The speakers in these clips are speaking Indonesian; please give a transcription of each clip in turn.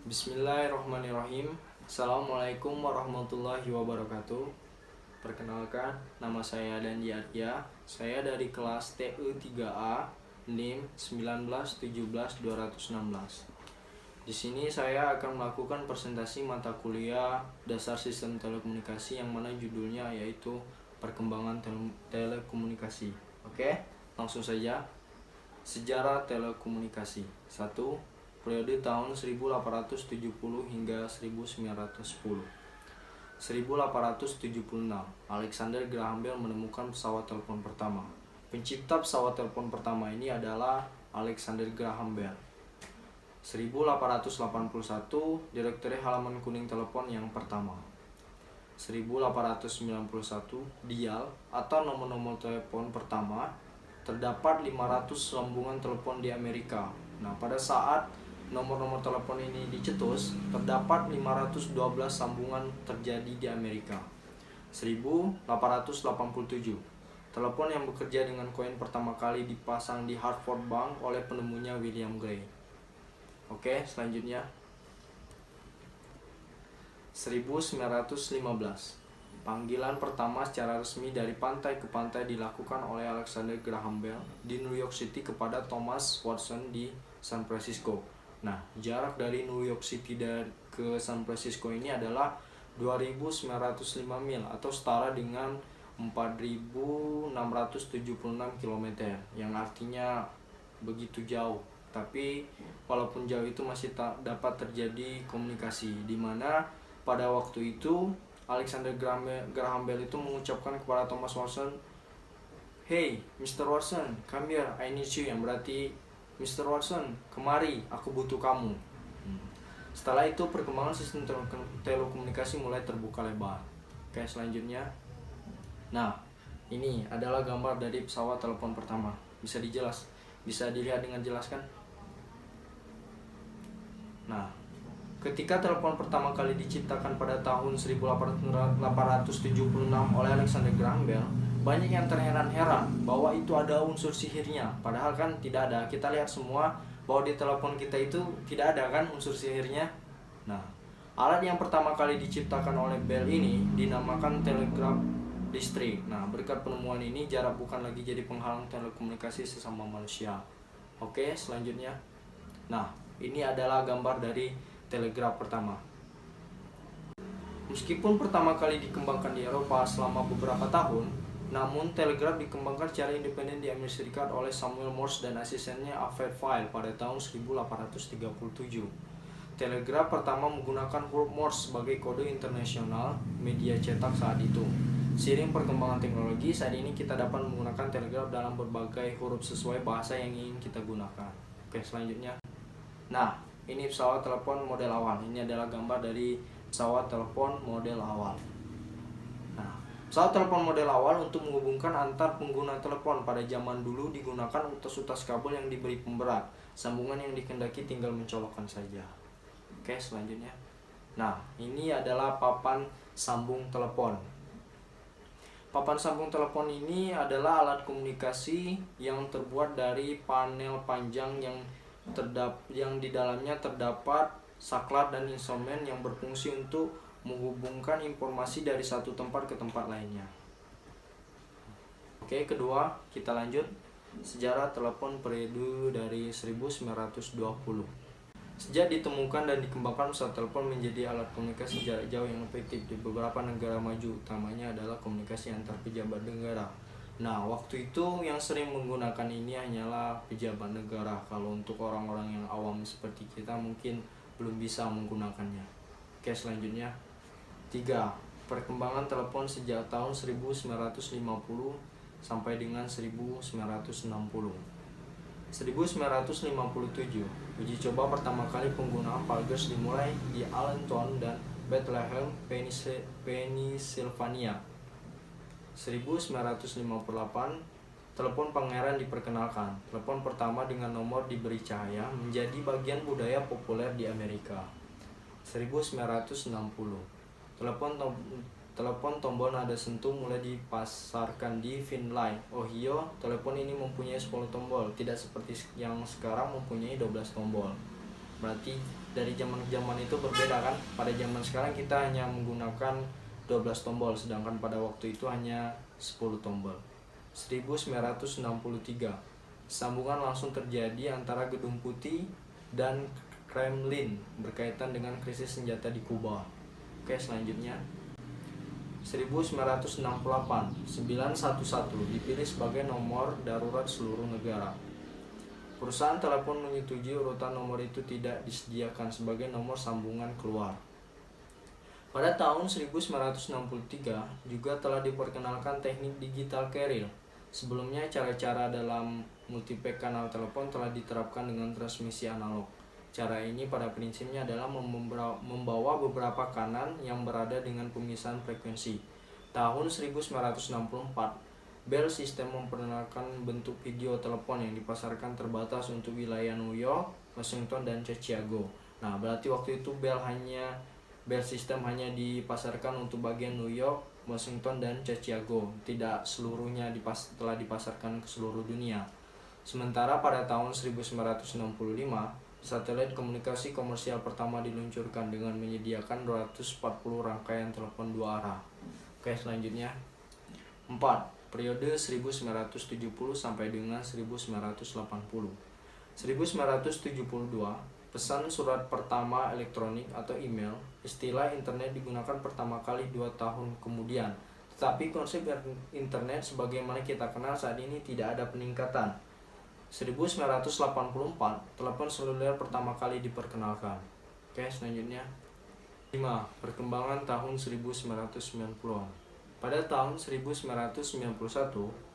Bismillahirrahmanirrahim. Assalamualaikum warahmatullahi wabarakatuh. Perkenalkan, nama saya Dandi Arya. Saya dari kelas TU 3A, NIM 1917216. Di sini saya akan melakukan presentasi mata kuliah dasar sistem telekomunikasi yang mana judulnya yaitu perkembangan telekomunikasi. Oke, langsung saja. Sejarah telekomunikasi. 1. Periode tahun 1870 hingga 1910. 1876, Alexander Graham Bell menemukan pesawat telepon pertama. Pencipta pesawat telepon pertama ini adalah Alexander Graham Bell. 1881, Direktori halaman kuning telepon yang pertama. 1891, dial atau nomor-nomor telepon pertama. Terdapat 500 sambungan telepon di Amerika. Nah, pada saat nomor-nomor telepon ini dicetus, terdapat 512 sambungan terjadi di Amerika. 1887, telepon yang bekerja dengan koin pertama kali dipasang di Hartford Bank oleh penemunya William Gray. Oke, selanjutnya 1915, panggilan pertama secara resmi dari pantai ke pantai dilakukan oleh Alexander Graham Bell di New York City kepada Thomas Watson di San Francisco. Nah, jarak dari New York City dan ke San Francisco ini adalah 2.905 mil atau setara dengan 4.676 km, yang artinya begitu jauh. Tapi walaupun jauh itu masih tak dapat terjadi komunikasi, di mana pada waktu itu Alexander Graham Bell itu mengucapkan kepada Thomas Watson, "Hey, Mr. Watson, come here, I need you," yang berarti, "Mr. Watson, kemari, aku butuh kamu." Setelah itu perkembangan sistem telekomunikasi mulai terbuka lebar. Oke, selanjutnya. Nah, ini adalah gambar dari pesawat telepon pertama. Bisa dilihat dengan jelas kan? Nah, ketika telepon pertama kali diciptakan pada tahun 1876 oleh Alexander Graham Bell, banyak yang terheran-heran bahwa itu ada unsur sihirnya. Padahal kan tidak ada. Kita lihat semua bahwa di telepon kita itu tidak ada kan unsur sihirnya. Nah, alat yang pertama kali diciptakan oleh Bell ini dinamakan telegraph listrik. Nah, berkat penemuan ini jarak bukan lagi jadi penghalang telekomunikasi sesama manusia. Oke, selanjutnya. Nah, ini adalah gambar dari telegraf pertama. Meskipun pertama kali dikembangkan di Eropa selama beberapa tahun, namun telegraf dikembangkan secara independen di Amerika Serikat oleh Samuel Morse dan asistennya Alfred Vail pada tahun 1837. Telegraf pertama menggunakan huruf Morse sebagai kode internasional media cetak saat itu. Seiring perkembangan teknologi, saat ini kita dapat menggunakan telegraf dalam berbagai huruf sesuai bahasa yang ingin kita gunakan. Oke, selanjutnya. Nah, ini pesawat telepon model awal. Ini adalah gambar dari pesawat telepon model awal. Nah, pesawat telepon model awal untuk menghubungkan antar pengguna telepon pada zaman dulu digunakan utas-utas kabel yang diberi pemberat. Sambungan yang dikehendaki tinggal mencolokkan saja. Oke, selanjutnya. Nah, ini adalah papan sambung telepon. Papan sambung telepon ini adalah alat komunikasi yang terbuat dari panel panjang yang di dalamnya terdapat saklar dan instrumen yang berfungsi untuk menghubungkan informasi dari satu tempat ke tempat lainnya. Oke, kedua, kita lanjut. Sejarah telepon periode dari 1920. Sejak ditemukan dan dikembangkan pesawat telepon menjadi alat komunikasi jarak jauh yang efektif di beberapa negara maju, utamanya adalah komunikasi antar pejabat negara. Nah, waktu itu yang sering menggunakan ini hanyalah pejabat negara. Kalau untuk orang-orang yang awam seperti kita mungkin belum bisa menggunakannya. Oke, selanjutnya. 3. Perkembangan telepon sejak tahun 1950 sampai dengan 1960. 1957, uji coba pertama kali penggunaan pulgers dimulai di Allentown dan Bethlehem, Pennsylvania. 1958, telepon pangeran diperkenalkan. Telepon pertama dengan nomor diberi cahaya menjadi bagian budaya populer di Amerika. 1960, telepon tombol nada sentuh mulai dipasarkan di Findlay, Ohio. Telepon ini mempunyai 10 tombol, tidak seperti yang sekarang mempunyai 12 tombol. Berarti dari zaman itu berbeda kan. Pada zaman sekarang kita hanya menggunakan 12 tombol, sedangkan pada waktu itu hanya 10 tombol. 1963, sambungan langsung terjadi antara Gedung Putih dan Kremlin berkaitan dengan krisis senjata di Kuba. Oke, selanjutnya 1968, 911 dipilih sebagai nomor darurat seluruh negara. Perusahaan telepon menyetujui urutan nomor itu tidak disediakan sebagai nomor sambungan keluar. Pada tahun 1963 juga telah diperkenalkan teknik digital carrier. Sebelumnya cara-cara dalam multipack kanal telepon telah diterapkan dengan transmisi analog. Cara ini pada prinsipnya adalah membawa beberapa kanan yang berada dengan pemisahan frekuensi. Tahun 1964, Bell System memperkenalkan bentuk video telepon yang dipasarkan terbatas untuk wilayah New York, Washington, dan Chicago. Nah, berarti waktu itu Bell System hanya dipasarkan untuk bagian New York, Washington, dan Chicago. Tidak seluruhnya telah dipasarkan ke seluruh dunia. Sementara pada tahun 1965, satelit komunikasi komersial pertama diluncurkan dengan menyediakan 240 rangkaian telepon dua arah. Oke, selanjutnya 4. Periode 1970 sampai dengan 1980. 1972, pesan surat pertama elektronik atau email, istilah internet digunakan pertama kali 2 tahun kemudian. Tetapi konsep internet sebagaimana kita kenal saat ini tidak ada peningkatan. 1984, telepon seluler pertama kali diperkenalkan. Oke, selanjutnya 5. Perkembangan tahun 1990-an. Pada tahun 1991,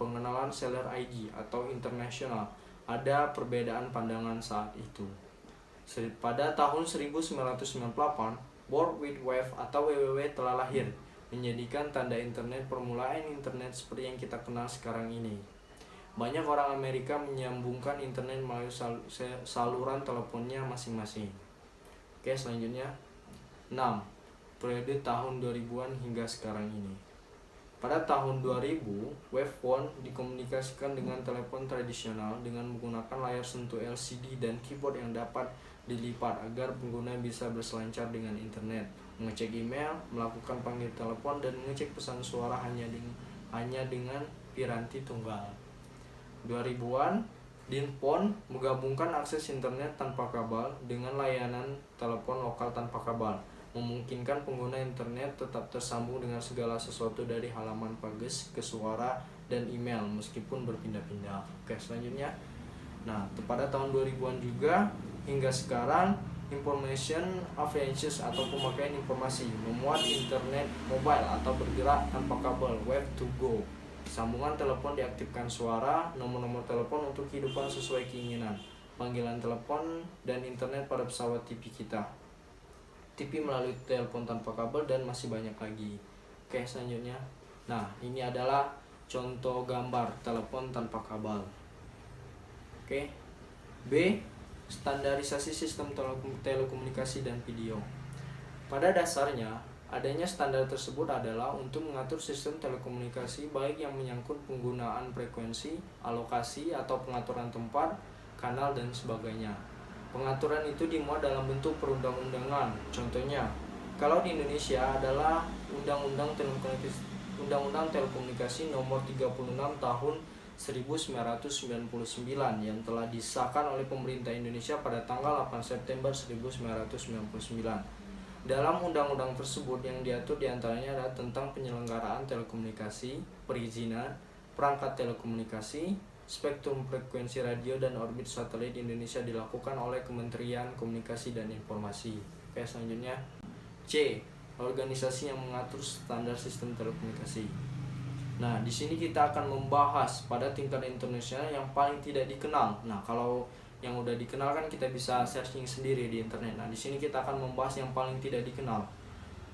pengenalan seluler ID atau internasional, ada perbedaan pandangan saat itu. Pada tahun 1998, World Wide Web atau WWW telah lahir, menjadikan tanda internet permulaan internet seperti yang kita kenal sekarang ini. Banyak orang Amerika menyambungkan internet melalui saluran teleponnya masing-masing. Oke, selanjutnya 6. Periode tahun 2000-an hingga sekarang ini. Pada tahun 2000, web phone dikomunikasikan dengan telepon tradisional dengan menggunakan layar sentuh LCD dan keyboard yang dapat dilipat agar pengguna bisa berselancar dengan internet, mengecek email, melakukan panggil telepon, dan mengecek pesan suara hanya dengan piranti tunggal. 2000-an, Dinphone menggabungkan akses internet tanpa kabel dengan layanan telepon lokal tanpa kabel, memungkinkan pengguna internet tetap tersambung dengan segala sesuatu dari halaman pages ke suara dan email meskipun berpindah-pindah. Oke, selanjutnya. Nah, pada tahun 2000-an juga hingga sekarang, information avalanches atau pemakaian informasi memuat internet mobile atau bergerak tanpa kabel, web to go. Sambungan telepon diaktifkan suara, nomor-nomor telepon untuk kehidupan sesuai keinginan, panggilan telepon dan internet pada pesawat TV kita, TV melalui telepon tanpa kabel, dan masih banyak lagi. Oke, selanjutnya. Nah, ini adalah contoh gambar telepon tanpa kabel. Oke. B. Standarisasi sistem telekomunikasi dan video. Pada dasarnya, adanya standar tersebut adalah untuk mengatur sistem telekomunikasi baik yang menyangkut penggunaan frekuensi, alokasi atau pengaturan tempat, kanal, dan sebagainya. Pengaturan itu dimuat dalam bentuk perundang-undangan. Contohnya, kalau di Indonesia adalah Undang-Undang Telekomunikasi Nomor 36 Tahun 1999 yang telah disahkan oleh pemerintah Indonesia pada tanggal 8 September 1999. Dalam undang-undang tersebut yang diatur diantaranya adalah tentang penyelenggaraan telekomunikasi, perizinan, perangkat telekomunikasi, spektrum frekuensi radio, dan orbit satelit Indonesia dilakukan oleh Kementerian Komunikasi dan Informasi. Oke, selanjutnya C. Organisasi yang mengatur standar sistem telekomunikasi. Nah, di sini kita akan membahas pada tingkat internasional yang paling tidak dikenal. Nah, kalau yang udah dikenal kan kita bisa searching sendiri di internet. Nah, di sini kita akan membahas yang paling tidak dikenal.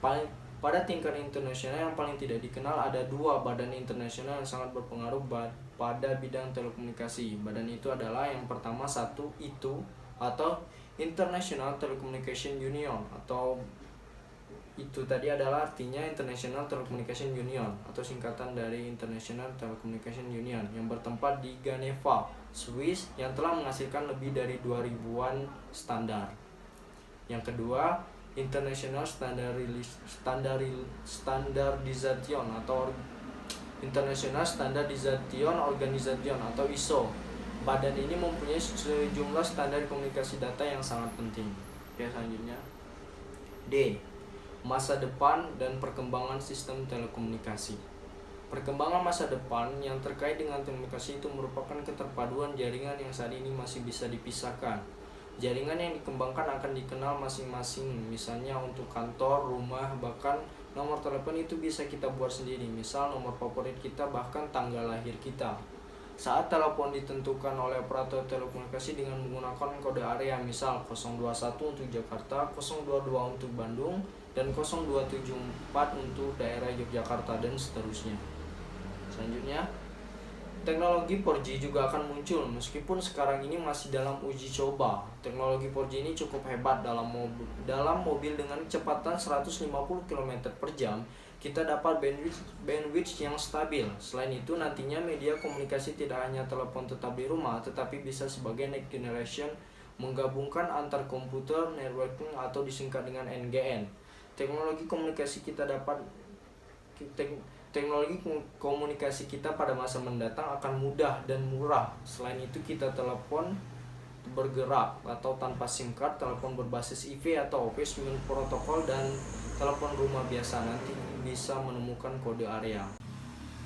Pada tingkat internasional yang paling tidak dikenal ada 2 badan internasional yang sangat berpengaruh pada bidang telekomunikasi. Badan itu adalah yang pertama, 1 itu atau International Telecommunication Union, atau itu tadi adalah artinya International Telecommunication Union atau singkatan dari International Telecommunication Union, yang bertempat di Geneva, Swiss, yang telah menghasilkan lebih dari 2000-an standar. Yang kedua, International Standardization atau International Standardization Organization atau ISO. Badan ini mempunyai sejumlah standar komunikasi data yang sangat penting. Oke, selanjutnya D. Masa depan dan perkembangan sistem telekomunikasi. Perkembangan masa depan yang terkait dengan komunikasi itu merupakan keterpaduan jaringan yang saat ini masih bisa dipisahkan. Jaringan yang dikembangkan akan dikenal masing-masing, misalnya untuk kantor, rumah, bahkan nomor telepon itu bisa kita buat sendiri, misal nomor favorit kita, bahkan tanggal lahir kita. Saat telepon ditentukan oleh operator telekomunikasi dengan menggunakan kode area, misal 021 untuk Jakarta, 022 untuk Bandung, dan 0274 untuk daerah Yogyakarta, dan seterusnya. Selanjutnya, teknologi 4G juga akan muncul meskipun sekarang ini masih dalam uji coba. Teknologi 4G ini cukup hebat dalam mobil dengan kecepatan 150 km per jam. Kita dapat bandwidth yang stabil. Selain itu, nantinya media komunikasi tidak hanya telepon tetap di rumah, tetapi bisa sebagai next generation, menggabungkan antar komputer, networking, atau disingkat dengan NGN. Teknologi komunikasi kita pada masa mendatang akan mudah dan murah. Selain itu, kita telepon bergerak atau tanpa SIM card, telepon berbasis IP atau voice protokol, dan telepon rumah biasa nanti bisa menemukan kode area.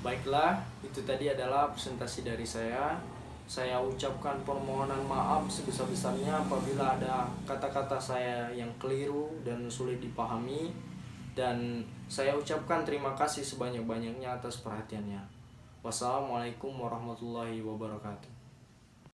Baiklah, itu tadi adalah presentasi dari saya. Saya ucapkan permohonan maaf sebesar-besarnya apabila ada kata-kata saya yang keliru dan sulit dipahami. Dan saya ucapkan terima kasih sebanyak-banyaknya atas perhatiannya. Wassalamualaikum warahmatullahi wabarakatuh.